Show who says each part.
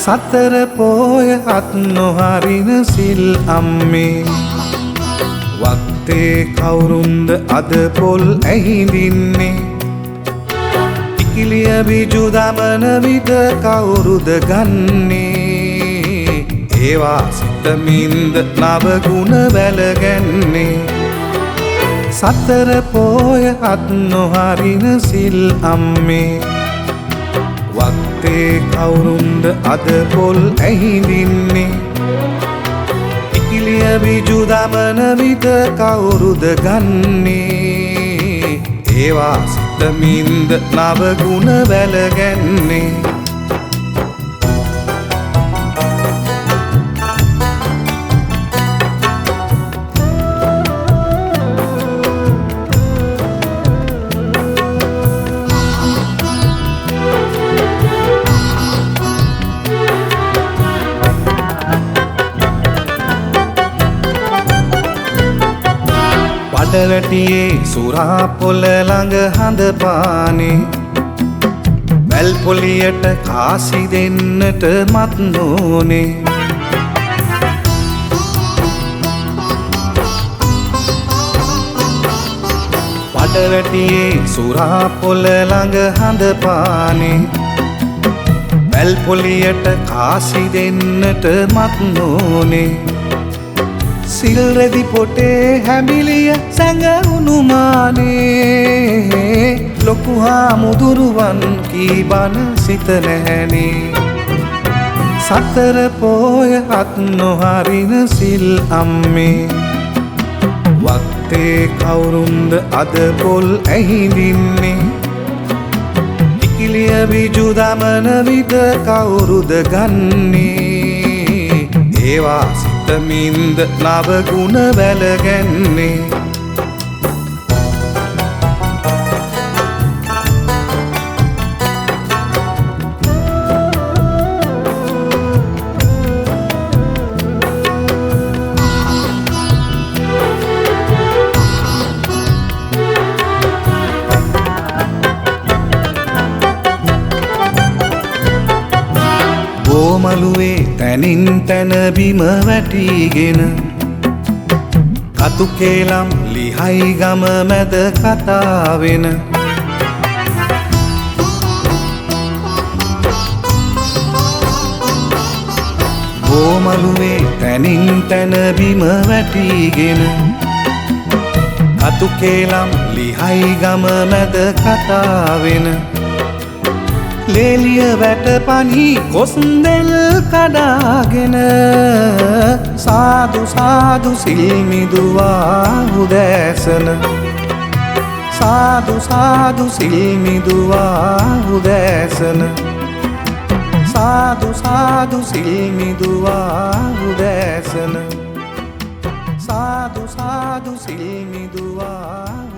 Speaker 1: සතර පෝය අත් නොහරින සිල් අම්මේ වත්තේ කවුරුන්ද අද පොල් ඇහිඳින්නේ ඉකිලිය බිජු දමන විට කවුරුද ගන්නේ ඒවා සිතමින්ද නව ගුණ වැළගන්නේ සතර පෝය අත් නොහරින සිල් අම්මේ වත්තේ කවුරුන්ද අද පොල් ඇහිඳින්නේ ඉකිලිය බිජු දමන විට කවුරුද ගන්නේ ඒවා සිතමින්ද නව ගුණ වැළගන්නේ වටවැටියේ සුරා පොළ ළඟ හඳ පානේ වැල් පොලියට කාසි දෙන්නට මත් නොනේ වටවැටියේ සුරා පොළ ළඟ හඳ පානේ වැල් පොලියට කාසි දෙන්නට මත් නොනේ සිල් රෙදි පොටේ හැමිලිය සැඟවුණු මානේ ලොකු හාමුදුරුවන් කී බණ සිත නැහැනේ සතර පෝය අත් නොහරින සිල් අම්මේ වත්තේ කවුරුන්ද අද පොල් ඇහිඳින්නේ ඉකිලිය බිජු දමන විට කවුරුද ගන්නේ ඒවා සිතමින්ද නව ගුණ වැළගන්නේ මළුවේ තැනින් තැන බිම වැටිගෙන කතු කේලම් ලිහයි ගම මැද කතා වෙන මළුවේ තැනින් තැන බිම වැටිගෙන කතු කේලම් ලිහයි ගම මැද කතා වෙන ලේලිය වැට පනි කොස්දෙල් කඩාගෙන සාදු සාදු සිල්මිදුවා උදෑසන සාදු සාදු සිල්මිදුවා උදෑසන සාදු සාදු සිල්මිදුවා උදෑසන සාදු සාදු සිල්මිදුවා